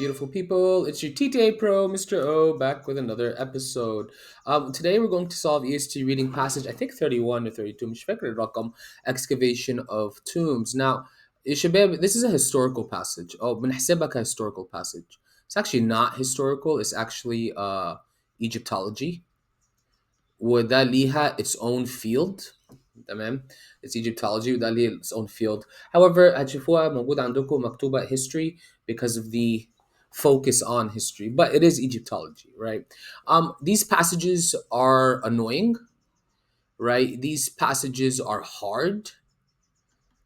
beautiful people? It's your TTA Pro, Mr. O, back with another episode. Today we're going to solve EST reading passage, I think 31 or 32, مش فاكر الرقم, excavation of tombs. Now, يا شباب, this is a historical passage. Oh, بنحسبها كhistorical passage. It's actually not historical, it's actually Egyptology. وده ليها its own field. تمام. It's Egyptology وده ليه its own field. However, هتشوفوها موجودة عندكم مكتوبة history because of the focus on history, but it is Egyptology, right? These passages are annoying, right? These passages are hard.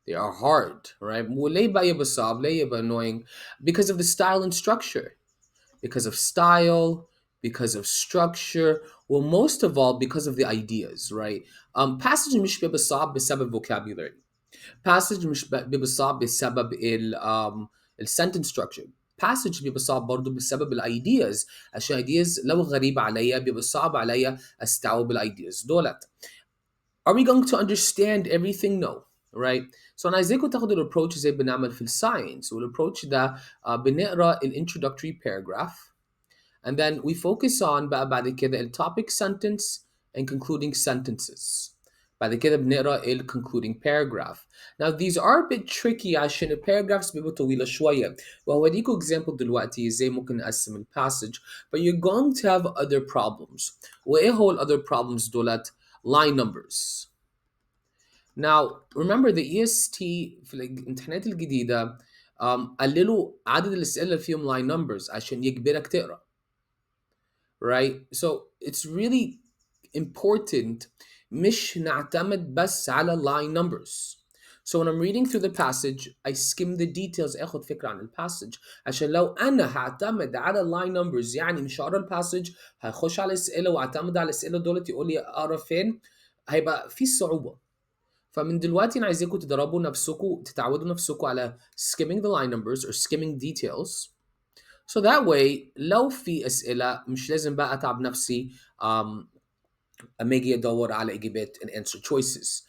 They are hard, right? وليه بقى يبقى صعب؟ ليه يبقى annoying? Because of the style and structure. Because of style, because of structure, well, most of all, because of the ideas, right? Passage مش بيبقى صعب بسبب vocabulary. Passage مش بيبقى صعب بسبب ال sentence structure. Passage بيبقى صعب برضه بسبب ideas. عشان ideas لو غريبة عليا بيبقى صعب عليا استوعب ideas دولت. Are we going to understand everything? No, right? So أنا عايزاكم تاخدوا الابروتش زي بنعمل في الساينس والابروتش ده بنقرا introductory paragraph. And then we focus on بقى بعد كده ال topic sentence and concluding sentences. بعد كده بنقرا ال concluding paragraph. Now these are a bit tricky عشان ال paragraphs بيبقوا طويلة شوية. وهوريكم example دلوقتي ازاي ممكن نقسم ال passage. But you're going to have other problems. وايه هو ال other problems دولت؟ Line numbers. Now remember the EST في الامتحانات الجديدة قللوا عدد الأسئلة اللي فيهم line numbers عشان يجبرك تقرا. Right? So it's really important مش نعتمد بس على line numbers. So when I'm reading through the passage, I skim the details اخد فكرة عن الباسج عشان لو انا هعتمد على line numbers يعني مش هقرا الباسج هخش على الاسئلة واعتمد على الاسئلة دولت يقول لي اقرا فين هيبقى في صعوبة. فمن دلوقتي انا عايزاكم تدربوا نفسكم تتعودوا نفسكم على skimming the line numbers or skimming details. So that way لو في أسئلة مش لازم بقى أتعب نفسي أما أجي أدور على إجابات and answer choices.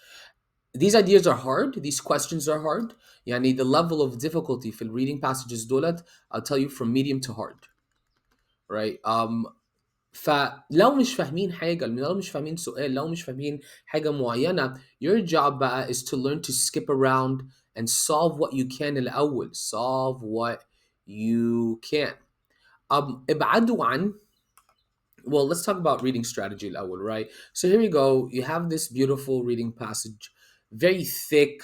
These ideas are hard. These questions are hard. يعني the level of difficulty في reading passages دولت I'll tell you from medium to hard. Right? فلو مش فاهمين حاجة لو مش فاهمين سؤال لو مش فاهمين حاجة معينة your job بقى is to learn to skip around and solve what you can الأول. Solve what you can. ابعدوا عن well, let's talk about reading strategy الأول, right? So here we go. You have this beautiful reading passage, very thick,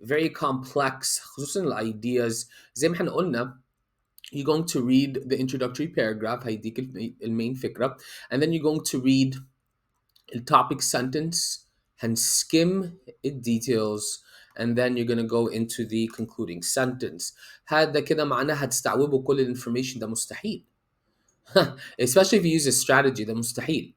very complex. خصوصا ideas. زي ما احنا قلنا, you're going to read the introductory paragraph, هيديك المين فكرة, and then you're going to read the topic sentence and skim it details, and then you're going to go into the concluding sentence. هذا كده معناه هتستوعبوا كل الانفورميشن ده مستحيل. Especially if you use a strategy ده مستحيل.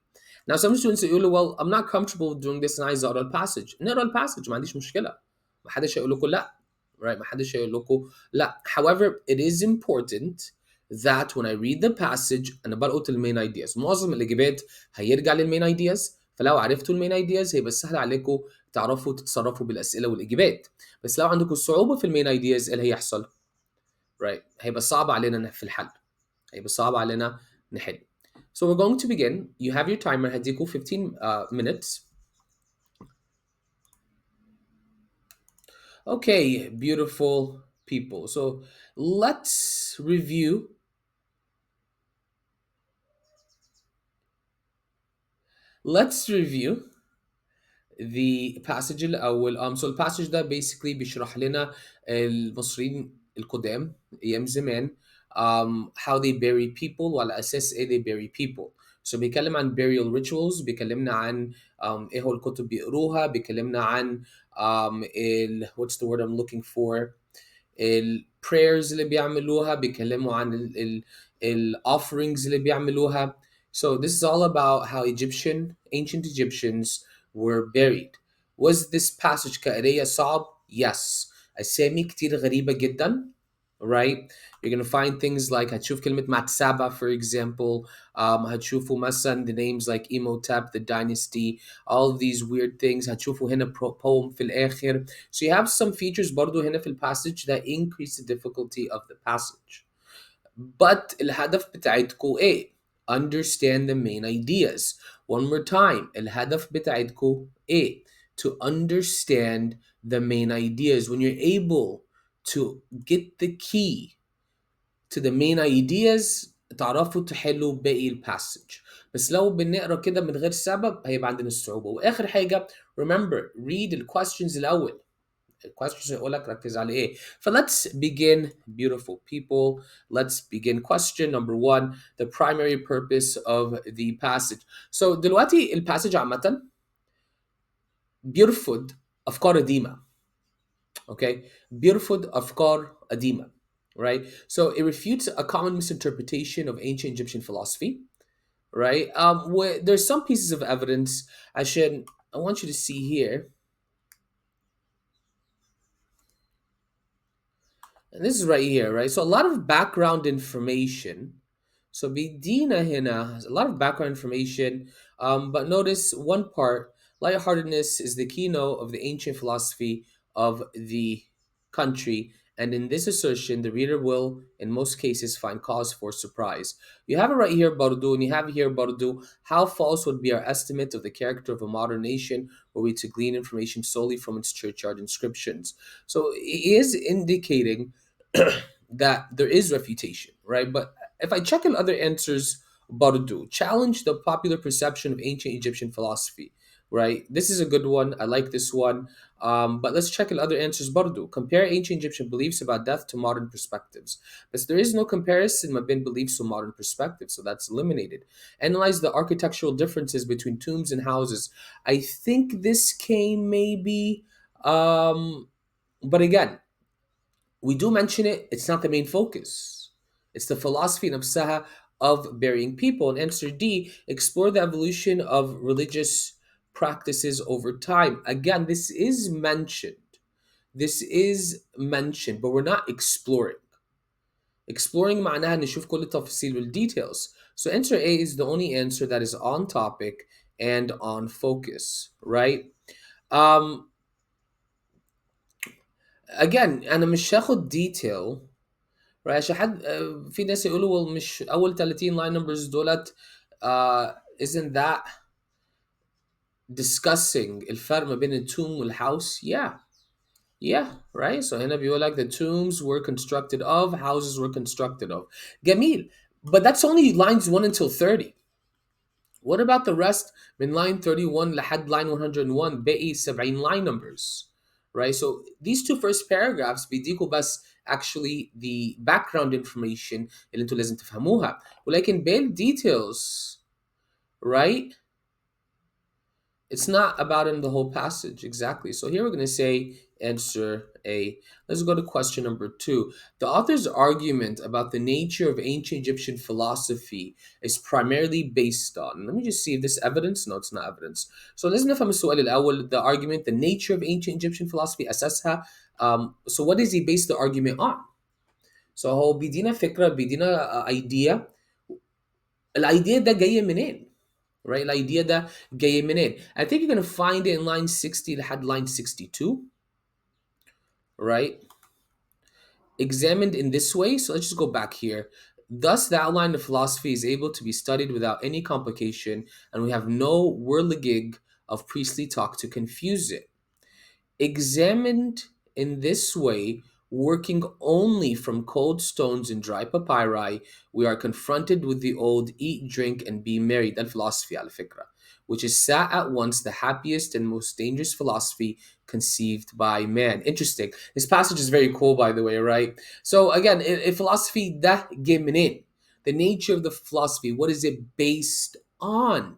Now some students يقولوا well I'm not comfortable doing this and عايز اقرا الباسج. نقرا الباسج ما عنديش مشكلة. ما حدش هيقول لكم لا. Right? ما حدش هيقول لكم لا. However, it is important that when I read the passage أنا بلقط المين ideas. معظم الإجابات هيرجع للمين ideas. فلو عرفتوا المين ideas هيبقى سهل عليكم تعرفوا تتصرفوا بالأسئلة والإجابات. بس لو عندكم صعوبة في المين ideas إيه اللي هيحصل؟ Right? هيبقى صعب علينا في الحل. هيبقى صعب علينا نحل. So we're going to begin. You have your timer هديكوا 15 minutes. Okay, beautiful people. So let's review. Let's review the passage الأول. So الباسج ده basically بيشرح لنا المصريين القدام أيام زمان how they bury people وعلى أساس إيه they bury people. So بيتكلم عن burial rituals, بيكلمنا عن إيه هو الكتب بيقروها, بيكلمنا عن what's the word I'm looking for, ال prayers اللي بيعملوها, بيكلموا عن ال offerings اللي بيعملوها. So this is all about how ancient Egyptians were buried. Was this passage كقراية صعب? Yes. أسامي كتير غريبة جدا. Right? You're gonna find things like هتشوف كلمة Matsaba, for example. هتشوفوا مثلا the names like Imhotep, the dynasty, all of these weird things. هتشوفوا هنا poem في الآخر. So you have some features برضو هنا في passage that increase the difficulty of the passage. but الهدف بتاعتكو ايه؟ Understand the main ideas. One more time. الهدف بتاعتكو ايه? To understand the main ideas. When you're able to get the key to the main ideas تعرفوا تحلوا باقي الباسج. بس لو بنقرا كده من غير سبب هيبقى عندنا الصعوبة. واخر حاجة remember read the questions الأول. الquestions هيقول لك ركز على ايه. ف let's begin beautiful people. Let's begin question number one, the primary purpose of the passage. So دلوقتي الباسج عامة بيرفض أفكار قديمة. Okay, بيرفض أفكار قديمة. Right? So it refutes a common misinterpretation of ancient Egyptian philosophy. Right? Where there's some pieces of evidence I want you to see here. And this is right here, right? So a lot of background information. So Bidina Hina has a lot of background information. But notice one part, lightheartedness is the keynote of the ancient philosophy of the country. And in this assertion, the reader will, in most cases, find cause for surprise. You have it right here, Bardu, and you have here, Bardu, how false would be our estimate of the character of a modern nation were we to glean information solely from its churchyard inscriptions. So he is indicating that there is refutation, right? But if I check in other answers, Bardu, challenge the popular perception of ancient Egyptian philosophy, right? This is a good one. I like this one. But let's check in other answers, Bardu. Compare ancient Egyptian beliefs about death to modern perspectives. But there is no comparison between beliefs to modern perspectives, so that's eliminated. Analyze the architectural differences between tombs and houses. I think this came maybe, but again, we do mention it, it's not the main focus. It's the philosophy nafsaha of burying people. And answer D, explore the evolution of religious practices over time. Again, this is mentioned. This is mentioned, but we're not exploring. Exploring معناها نشوف كل التفاصيل والdetails. So answer A is the only answer that is on topic and on focus, right? Um, again, أنا مش هاخد detail. right عشان حد في ناس يقولوا well مش اول 30 line numbers دولت isn't that discussing الفرق ما بين الtomb والhouse. Yeah, right. So هنا بيقول like the tombs were constructed of, houses were constructed of. جميل, but that's only lines 1 until 30. What about the rest من line 31 لحد line 101 باقي 70 line numbers, right? So these two first paragraphs بيديكوا بس actually the background information اللي انتوا لازم تفهموها, ولكن باقي details, right? It's not about in the whole passage, exactly. So here we're going to say answer A. Let's go to question number 2. The author's argument about the nature of ancient Egyptian philosophy is primarily based on. Let me just see if this evidence. No, it's not evidence. So let's نفهم السؤال الأول. The argument, the nature of ancient Egyptian philosophy, أساسها. So what does he base the argument on? So هو بيدينا فكرة, بيدينا idea. الidea ده جاية منين? Right? الidea ده جاي منين? I think you're going to find it in line 60 لحد line 62. Right? Examined in this way. So let's just go back here. Thus, the outline of philosophy is able to be studied without any complication, and we have no whirligig of priestly talk to confuse it. Examined in this way, working only from cold stones and dry papyri, we are confronted with the old eat, drink, and be merry, that philosophy al fikra, which is sat at once the happiest and most dangerous philosophy conceived by man. Interesting. This passage is very cool, by the way, right? So again, in philosophy, ده جه منين? The nature of the philosophy, what is it based on?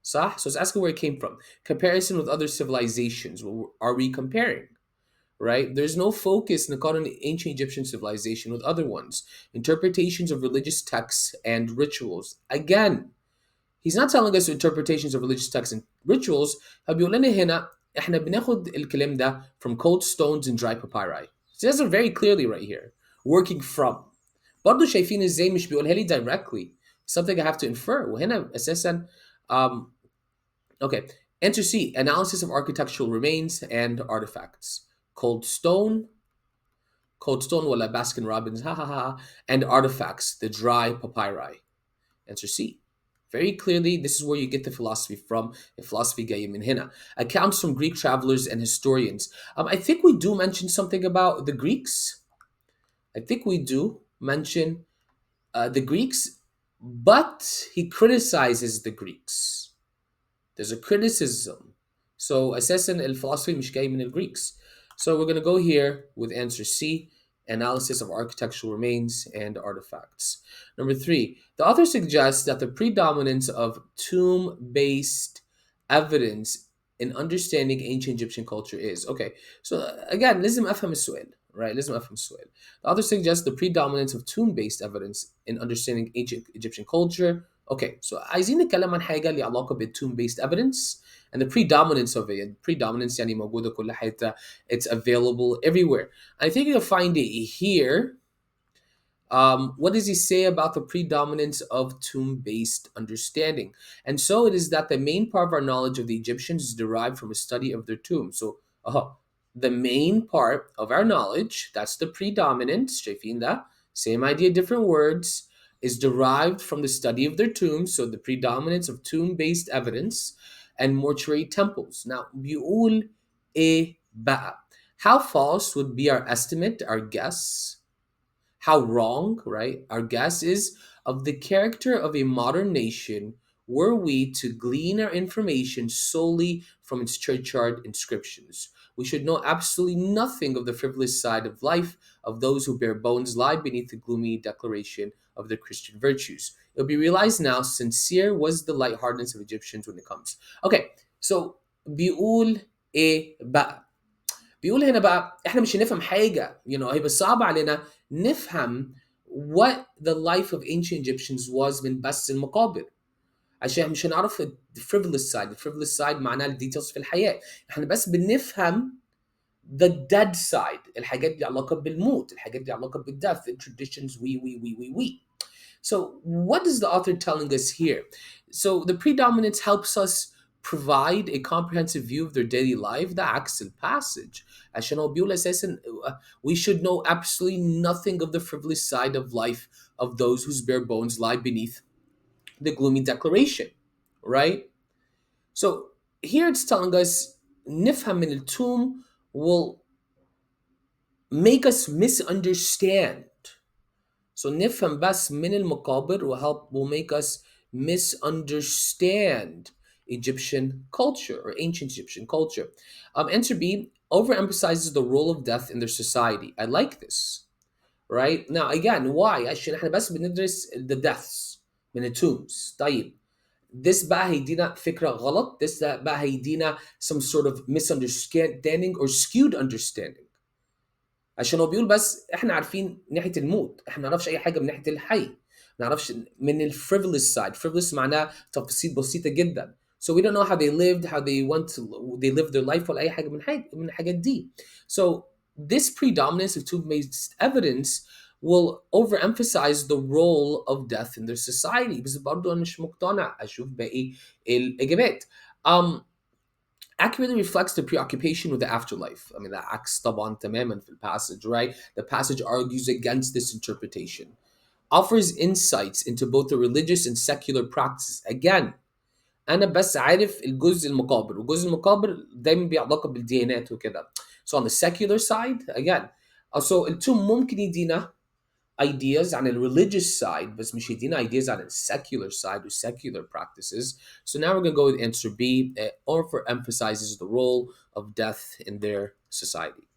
صح? So it's asking where it came from. Comparison with other civilizations. What are we comparing? Right? There's no focus in the ancient Egyptian civilization with other ones. Interpretations of religious texts and rituals. Again, he's not telling us interpretations of religious texts and rituals. بيقول لنا هنا احنا بناخد الكلام ده from cold stones and dry papyri. It says it very clearly right here. Working from. برضه شايفين ازاي مش بيقولها لي directly. Something I have to infer. وهنا اساسا okay. Answer C, analysis of architectural remains and artifacts. Cold stone, Cold Stone wala Baskin Robbins, ha ha ha, and artifacts, the dry papyri. Answer C. Very clearly, this is where you get the philosophy from. Philosophy جاي من هنا. Accounts from Greek travelers and historians. I think we do mention something about the Greeks. I think we do mention the Greeks, but he criticizes the Greeks. There's a criticism. So أساسا الفلسفي مش جاي من Greeks. So we're going to go here with answer C, analysis of architectural remains and artifacts. Number 3, the author suggests that the predominance of tomb-based evidence in understanding ancient Egyptian culture is okay. So again, لازم أفهم السؤال, right? لازم أفهم السؤال. The author suggests the predominance of tomb-based evidence in understanding ancient Egyptian culture. Okay, so عايزين نتكلم عن حاجة ليها علاقة tomb-based evidence and the predominance of it. Predominance يعني موجودة كل حتة. It's available everywhere. I think you'll find it here. What does he say about the predominance of tomb-based understanding? And so it is that the main part of our knowledge of the Egyptians is derived from a study of their tombs. So, the main part of our knowledge, that's the predominance, شايفين ده? Same idea, different words, is derived from the study of their tombs. So the predominance of tomb-based evidence and mortuary temples. Now, بيقول إيه بقى? How false would be our estimate, our guess? How wrong, right? Our guess is of the character of a modern nation were we to glean our information solely from its churchyard inscriptions. We should know absolutely nothing of the frivolous side of life of those who bare bones lie beneath the gloomy declaration of their Christian virtues. It'll be realized now, sincere was the lightheartedness of Egyptians when it comes. Okay, so بيقول ايه بقى؟ بيقول هنا بقى احنا مش هنفهم حاجه هيبقى صعب علينا نفهم what the life of ancient Egyptians was من بس المقابر عشان مش هنعرف the frivolous side. The frivolous side معناها الديتيلز في الحياه. احنا بس بنفهم the dead side, الحاجات اللي علاقه بالموت, الحاجات اللي علاقه بالdeath, the traditions we. So what is the author telling us here? So the predominance helps us provide a comprehensive view of their daily life. ده عكس الباسج. عشان هو بيقول أساسا we should know absolutely nothing of the frivolous side of life of those whose bare bones lie beneath the gloomy declaration, right? So here it's telling us نفهم من التوم will make us misunderstand. So نفهم بس من المقابر will make us misunderstand Egyptian culture or ancient Egyptian culture. Answer B overemphasizes the role of death in their society. I like this. Right? Now again, why? عشان احنا بس بندرس the deaths من الtombs. طيب. This بقى هيدينا فكرة غلط. This بقى هيدينا some sort of misunderstanding or skewed understanding. عشان هو بيقول بس احنا عارفين ناحيه الموت، احنا ما نعرفش اي حاجه من ناحيه الحي، ما نعرفش من الفريفولous side. frivolous معناه تفاصيل بسيطه جدا. So we don't know how they lived, how they lived their life ولا اي حاجه من الحاجات دي. So this predominance of tomb-based evidence will overemphasize the role of death in their society. بس برضه انا مش مقتنع. اشوف باقي الاجابات. Accurately reflects the preoccupation with the afterlife. I mean, that عكس طبعا تماما في passage, right? The passage argues against this interpretation. Offers insights into both the religious and secular practices. Again, أنا بس عارف الجزء المقابر، والجزء المقابر دايما بيعلاقة بالديانات وكده. So on the secular side, again, so التوم ممكن يدينا ideas on the religious side, but مش يدينا ideas on the secular side or secular practices. So now we're going to go with answer B. Overemphasizes the role of death in their society.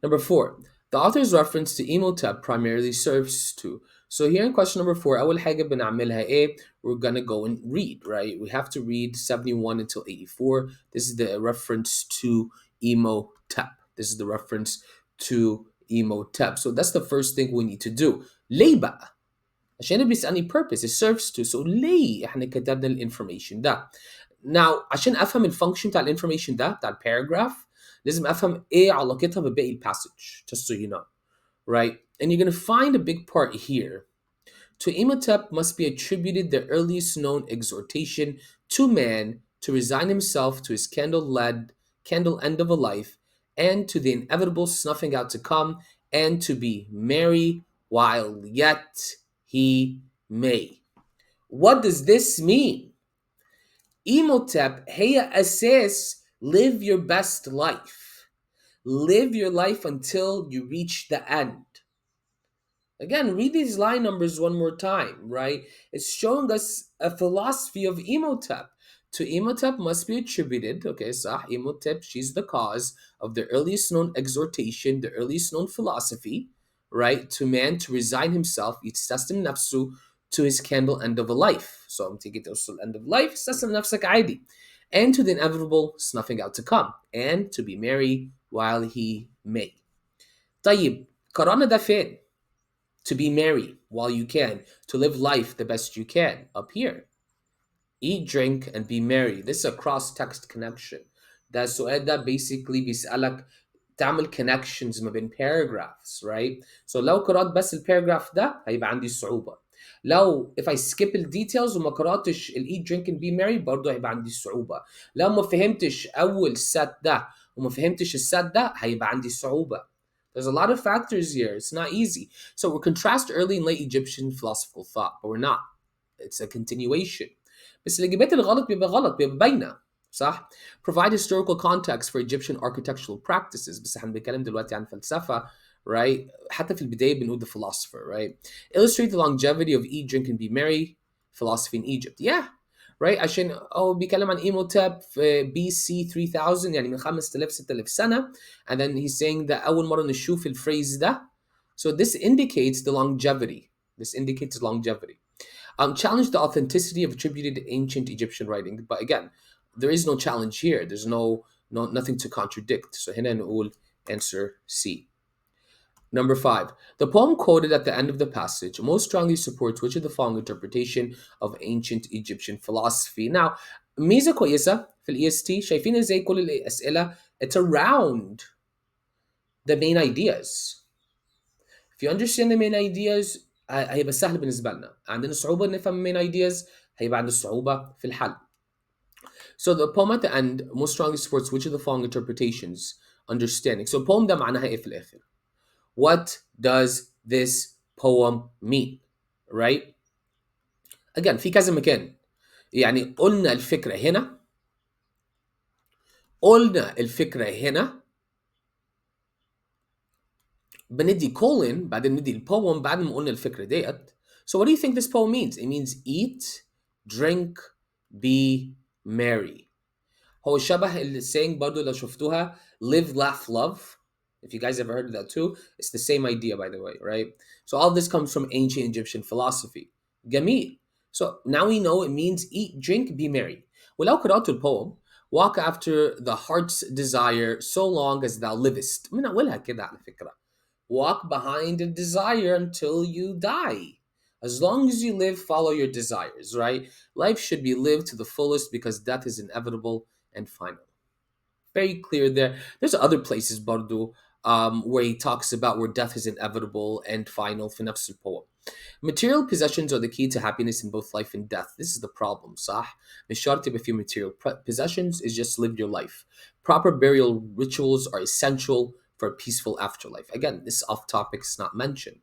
Number 4, the author's reference to Imhotep primarily serves to. So here in question number 4, أول حاجة بنعملها إيه? We're going to go and read, right? We have to read 71 until 84. This is the reference to Imhotep. This is the reference to Imhotep. So that's the first thing we need to do. ليه بقى؟ عشان بيسألني purpose. It serves to. So ليه احنا كتبنا الانفورميشن ده؟ Now عشان أفهم الفانكشن بتاع الانفورميشن ده بتاع الباراجراف لازم أفهم إيه علاقتها بباقي الباسج. Just so you know, right? And you're going to find a big part here. To Imhotep must be attributed the earliest known exhortation to man to resign himself to his candle end of a life and to the inevitable snuffing out to come and to be merry while yet he may. What does this mean? Emotep هي أساس live your best life. Live your life until you reach the end. Again, read these line numbers one more time, right? It's showing us a philosophy of Emotep. To Emotep must be attributed, okay, Sah Emotep, she's the cause of the earliest known exhortation, the earliest known philosophy, right? To man to resign himself, يتسلم نفسه, to his candle end of a life. So I'm taking it to the end of life, استسلم نفسك عادي. And to the inevitable snuffing out to come, and to be merry while he may. طيب قرانا ده فين؟ To be merry while you can, to live life the best you can. Up here, eat, drink, and be merry. This is a cross-text connection. ده السؤال ده basically بيسألك تعمل connections ما بين paragraphs, right? So لو قرأت بس الباراجراف ده هيبقى عندي صعوبة. لو if I skip the details وما قرأتش ال eat, drink, and be merry برضه هيبقى عندي صعوبة. لو ما فهمتش أول set ده وما فهمتش الset ده هيبقى عندي صعوبة. There's a lot of factors here. It's not easy. So we contrast early and late Egyptian philosophical thought, but we're not. It's a continuation. بس الإجابات الغلط بيبقى غلط بيبقى باينة صح؟ Provide historical context for Egyptian architectural practices. بس احنا بنتكلم دلوقتي عن فلسفة, right? حتى في البداية بنقول the philosopher, right? Illustrate the longevity of eat, drink, and be merry philosophy in Egypt. Yeah, right? عشان بيتكلم عن ايموتاب في بي سي 3000 يعني من 5000 6000 سنة, and then he's saying that أول مرة نشوف الفريز ده. So this indicates the longevity. This indicates longevity. Challenge the authenticity of attributed ancient Egyptian writing. But again, there is no challenge here. There's nothing to contradict. So هنا نقول answer C. Number 5. The poem quoted at the end of the passage most strongly supports which of the following interpretation of ancient Egyptian philosophy. Now, ميزة كويسة في ال EST شايفين ازاي كل الأسئلة it's around the main ideas. If you understand the main ideas هيبقى سهل بالنسبة لنا. عندنا صعوبة نفهم main ideas هيبقى عندنا صعوبة في الحل. So the poem at the end most strongly supports which of the following interpretations understanding. So poem ده معناها ايه في الآخر؟ What does this poem mean? Right? Again, في كذا مكان. يعني قلنا الفكرة هنا بندي colon بعدين ندي الpoem بعد ما قلنا الفكرة ديت. So what do you think this poem means? It means eat, drink, be merry. هو شبه السينج برضو لو شفتوها live, laugh, love. If you guys ever heard of that too, it's the same idea by the way, right? So all this comes from ancient Egyptian philosophy. جميل. So now we know it means eat, drink, be merry. ولو قرأت الpoem walk after the heart's desire so long as thou livest. من أولها كده على فكرة. Walk behind the desire until you die. As long as you live, follow your desires, right? Life should be lived to the fullest because death is inevitable and final. Very clear there. There's other places, Bardu, where he talks about where death is inevitable and final في نفس الpoem. Material possessions are the key to happiness in both life and death. This is the problem, صح؟ مش شرط يبقى فيه material possessions, is just live your life. Proper burial rituals are essential for a peaceful afterlife. Again, this is off topic, it's not mentioned.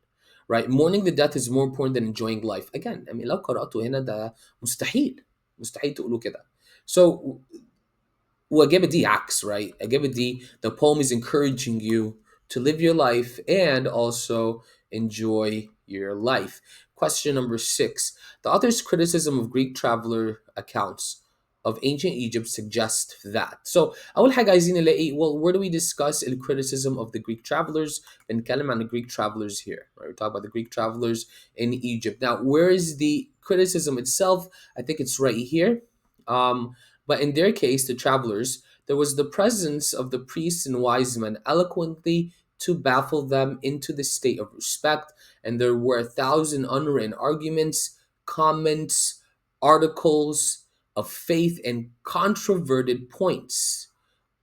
Right? Mourning the death is more important than enjoying life. Again, I mean لو قرأته هنا ده مستحيل تقولوا كده. So وإجابة دي عكس, right? إجابة دي, the poem is encouraging you to live your life and also enjoy your life. Question number 6. The author's criticism of Greek traveler accounts of ancient Egypt suggest that. So أول حاجة عايزين نلاقي, well, where do we discuss the criticism of the Greek travelers? بنتكلم عن the Greek travelers here, right? We talk about the Greek travelers in Egypt. Now, where is the criticism itself? I think it's right here. But in their case, the travelers, there was the presence of the priests and wise men eloquently to baffle them into the state of respect, and there were 1,000 unwritten arguments, comments, articles of faith, and controverted points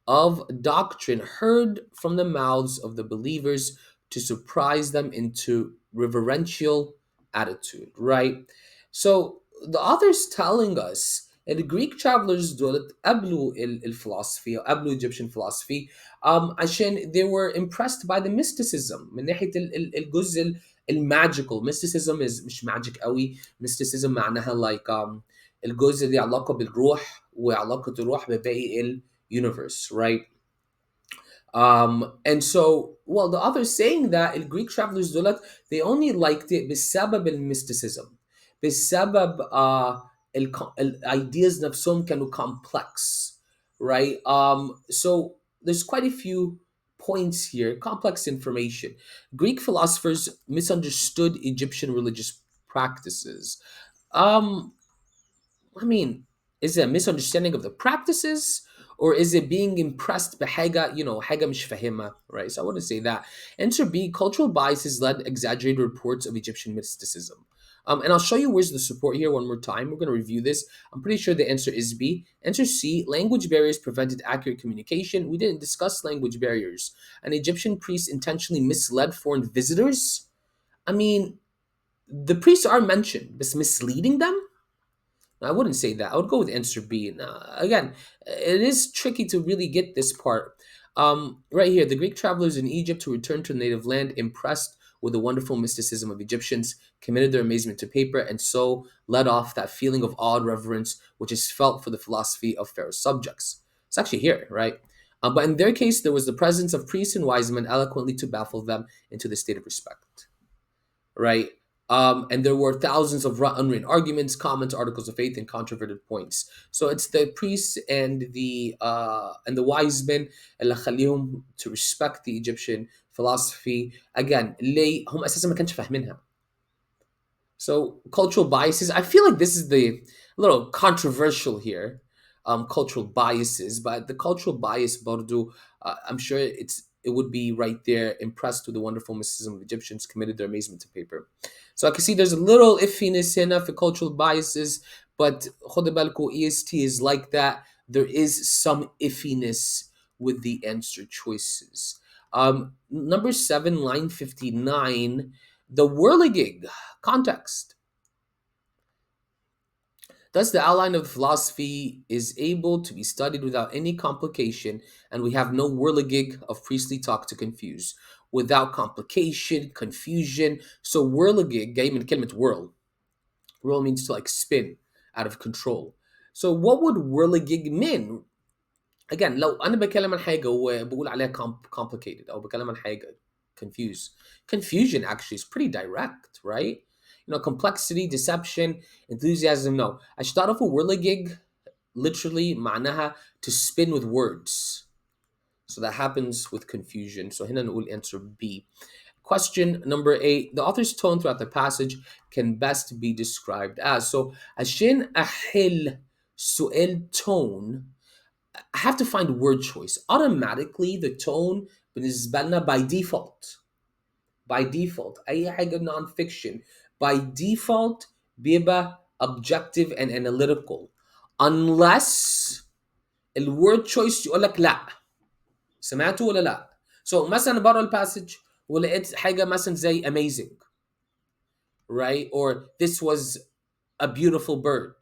of doctrine heard from the mouths of the believers to surprise them into reverential attitude, right? So the author's telling us الجريك travelers دول قبلوا الفلسفي أو قبلوا Egyptian philosophy عشان they were impressed by the mysticism من ناحية الجزء الماجيكال. mysticism is مش magic قوي. mysticism معناها like الجزء اللي علاقة بالروح وعلاقة الروح بباقي universe, right? And so, well, the author is saying that the Greek travelers دولت they only liked it بسبب الميستيسيزم، بسبب ideas نفسهم كانوا complex, right? So there's quite a few points here, complex information. Greek philosophers misunderstood Egyptian religious practices. Um, I mean, is it a misunderstanding of the practices or is it being impressed بحاجة, حاجة مش فاهمها, right? So I want to say that. Answer B, cultural biases led exaggerated reports of Egyptian mysticism. And I'll show you where's the support here one more time. We're going to review this. I'm pretty sure the answer is B. Answer C, language barriers prevented accurate communication. We didn't discuss language barriers. An Egyptian priest intentionally misled foreign visitors. I mean, the priests are mentioned, but misleading them? I wouldn't say that. I would go with answer B. And, again, it is tricky to really get this part. Right here, the Greek travelers in Egypt who returned to the native land, impressed with the wonderful mysticism of Egyptians, committed their amazement to paper, and so led off that feeling of awe and reverence which is felt for the philosophy of Pharaoh's subjects. It's actually here, right? But in their case, there was the presence of priests and wise men eloquently to baffle them into the state of respect, right? And there were thousands of unwritten arguments, comments, articles of faith, and controverted points. So it's the priests and the wise men اللي خليهم to respect the Egyptian philosophy. Again, ليه هم أساسا ما كانش فاهمينها. So cultural biases. I feel like this is the a little controversial here. Cultural biases, but the cultural bias, Bardu, I'm sure it would be right there. Impressed with the wonderful mysticism of Egyptians, committed their amazement to paper. So I can see there's a little iffiness here for cultural biases, but خد بالكو, EST is like that. There is some iffiness with the answer choices. Number 7, line 59, the whirligig context. Thus, the outline of philosophy is able to be studied without any complication, and we have no whirligig of priestly talk to confuse. Without complication, confusion. So whirligig, جاي من كلمة whirl. Whirl means to like spin, out of control. So what would whirligig mean? Again, لو أنا بكلم عن حاجة وبقول عليها complicated أو بكلم عن حاجة confused. Confusion actually is pretty direct, right? Complexity, deception, enthusiasm. No, I should start off with whirligig, literally معناها to spin with words. So that happens with confusion. So هنا نقول answer B. Question number 8. The author's tone throughout the passage can best be described as. So عشان أحل سؤال tone, I have to find word choice. Automatically, the tone بالنسبة لنا by default. By default. أي حاجة non-fiction. By default بيبقى objective and analytical. Unless الword choice يقول لك لا. سمعتوا ولا لا؟ So مثلا بقرا الباسج ولقيت حاجة مثلا زي amazing. Right? Or this was a beautiful bird.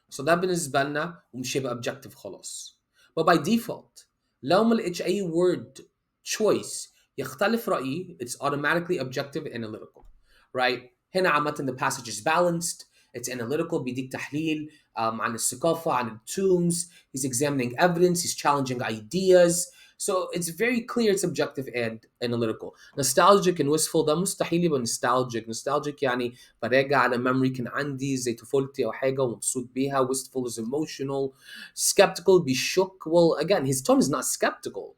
So ده بالنسبة لنا ومش هيبقى objective خلاص. But by default لو ما لقيتش أي word choice يختلف رأيي, it's automatically objective and analytical, right? هنا عامة the passage is balanced, it's analytical, بيديك تحليل عن الثقافة, عن tombs, he's examining evidence, he's challenging ideas. So it's very clear it's objective and analytical. Nostalgic and wistful ده مستحيل يبقى nostalgic. Nostalgic يعني براجع على memory كان عندي زي طفولتي أو حاجة ومبسوط بيها. Wistful is emotional. Skeptical بيشك. Well, again, his tone is not skeptical.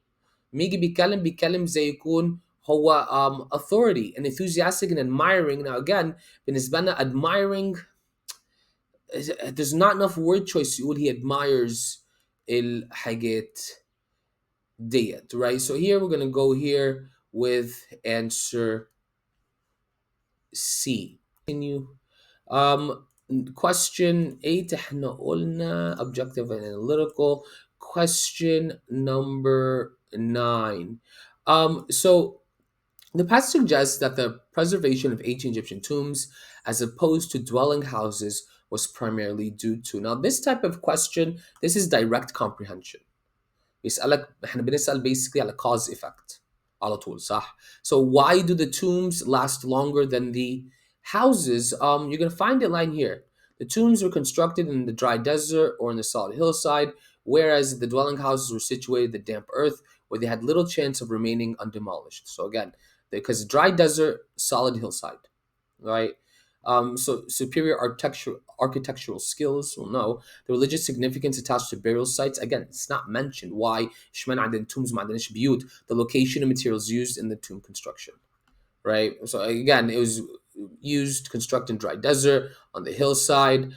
ميجي بيتكلم زي يكون هو authority. And enthusiastic and admiring. Now again, بالنسبة لنا admiring, there's not enough word choice يقول he admires الحاجات ديت, right? So here we're gonna go here with answer C. Continue. Question 8 احنا قلنا objective and analytical. Question number 9. So the passage suggests that the preservation of ancient Egyptian tombs, as opposed to dwelling houses was primarily due to. Now, this type of question, this is direct comprehension. بيسألك احنا بنسأل basically على cause effect على طول صح. So why do the tombs last longer than the houses? You're gonna find a line here. The tombs were constructed in the dry desert or in the solid hillside, whereas the dwelling houses were situated in the damp earth where they had little chance of remaining undemolished. So again, because dry desert, solid hillside, right? So superior architectural skills. Well, no, the religious significance attached to burial sites. Again, it's not mentioned. Why? اشمعنى عندنا tombs ما عندناش بيوت. The location and materials used in the tomb construction, right? So again, it was used to construct in dry desert on the hillside.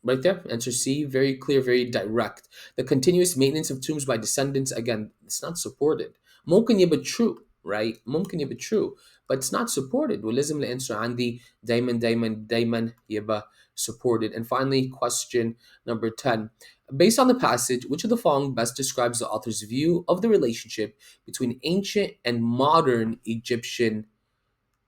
Right there, answer C, very clear, very direct. The continuous maintenance of tombs by descendants, again, it's not supported. ممكن يبقى true, right? ممكن يبقى true, but it's not supported. ولازم الانسر عندي دايما يبقى supported. And finally, question number 10. Based on the passage, which of the following best describes the author's view of the relationship between ancient and modern Egyptian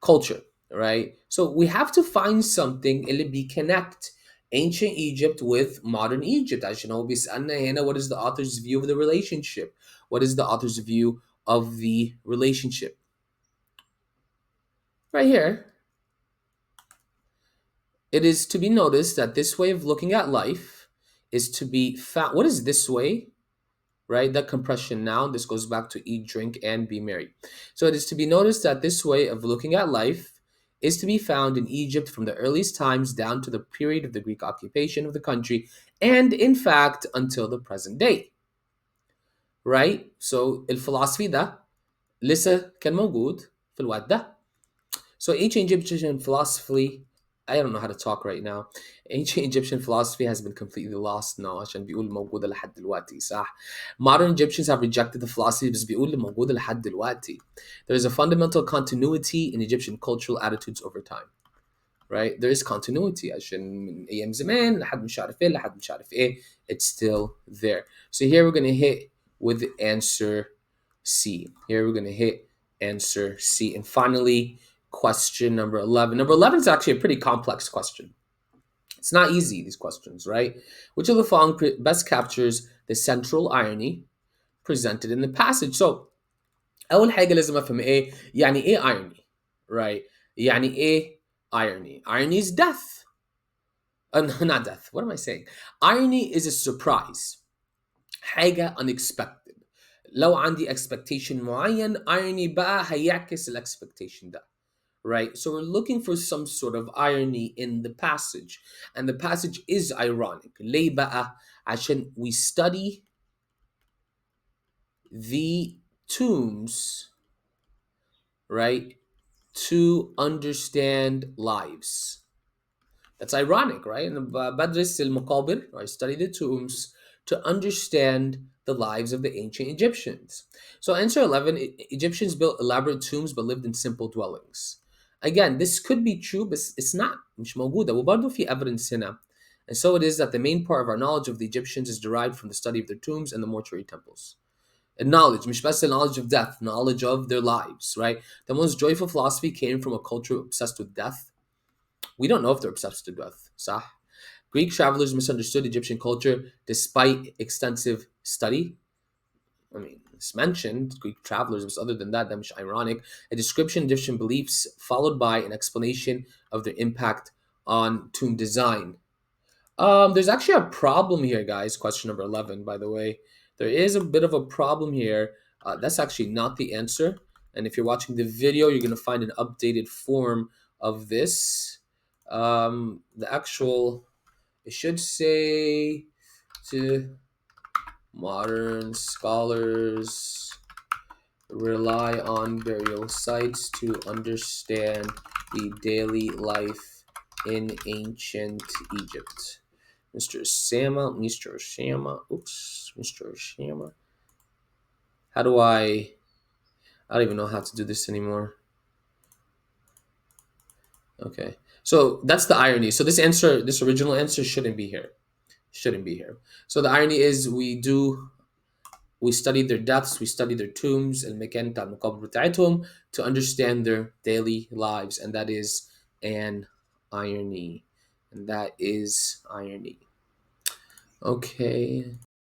culture, right? So we have to find something اللي بيconnect ancient Egypt with modern Egypt. عشان هو بيسألنا هنا what is the author's view of the relationship? What is the author's view of the relationship? Right here, it is to be noticed that this way of looking at life is to be found. What is this way? Right? That compression noun. This goes back to eat, drink, and be merry. So it is to be noticed that this way of looking at life is to be found in Egypt from the earliest times down to the period of the Greek occupation of the country, and in fact until the present day. Right? So الفلسفي ده لسه كان موجود في الوقت ده. So ancient Egyptian philosophy, I don't know how to talk right now. Ancient Egyptian philosophy has been completely lost now عشان بيقول موجودة لحد دلوقتي صح. Modern Egyptians have rejected the philosophy بس بيقول موجودة لحد دلوقتي. There is a fundamental continuity in Egyptian cultural attitudes over time. Right? There is continuity عشان من أيام زمان لحد مش عارف إيه لحد مش عارف إيه. It's still there. So here we're going to hit with the answer C. Here we're going to hit answer C. And finally, question number 11. Number 11 is actually a pretty complex question. It's not easy, these questions, right? Which of the following best captures the central irony presented in the passage? So, أول حاجة لازم أفهم إيه يعني إيه irony, right? يعني إيه irony? Irony is death. Not death. What am I saying? Irony is a surprise. حاجة unexpected. لو عندي expectation معين irony بقى هيعكس ال expectation ده. Right? So we're looking for some sort of irony in the passage. And the passage is ironic. ليه بقى؟ عشان we study the tombs, right, to understand lives. That's ironic, right? And بدرس المقابر, I study the tombs to understand the lives of the ancient Egyptians. So answer 11, Egyptians built elaborate tombs but lived in simple dwellings. Again, this could be true, but it's not. مش موجودة. وبرضه في evidence هنا. And so it is that the main part of our knowledge of the Egyptians is derived from the study of their tombs and the mortuary temples. And knowledge, مش بس knowledge of death, knowledge of their lives, right? The most joyful philosophy came from a culture obsessed with death. We don't know if they're obsessed with death. صح? Greek travelers misunderstood Egyptian culture despite extensive study. I mean, it's mentioned Greek travelers, but other than that, that's ironic. A description of Egyptian beliefs followed by an explanation of their impact on tomb design. There's actually a problem here, guys. Question number 11, by the way. There is a bit of a problem here. That's actually not the answer. And if you're watching the video, you're going to find an updated form of this. The actual, it should say to modern scholars rely on burial sites to understand the daily life in ancient Egypt. Mr. Shama. How do I don't even know how to do this anymore. Okay. So that's the irony. So this original answer shouldn't be here. So the irony is we study their deaths, we study their tombs, المكان بتاع المقابر بتاعتهم to understand their daily lives, and that is an irony. and that is irony. Okay.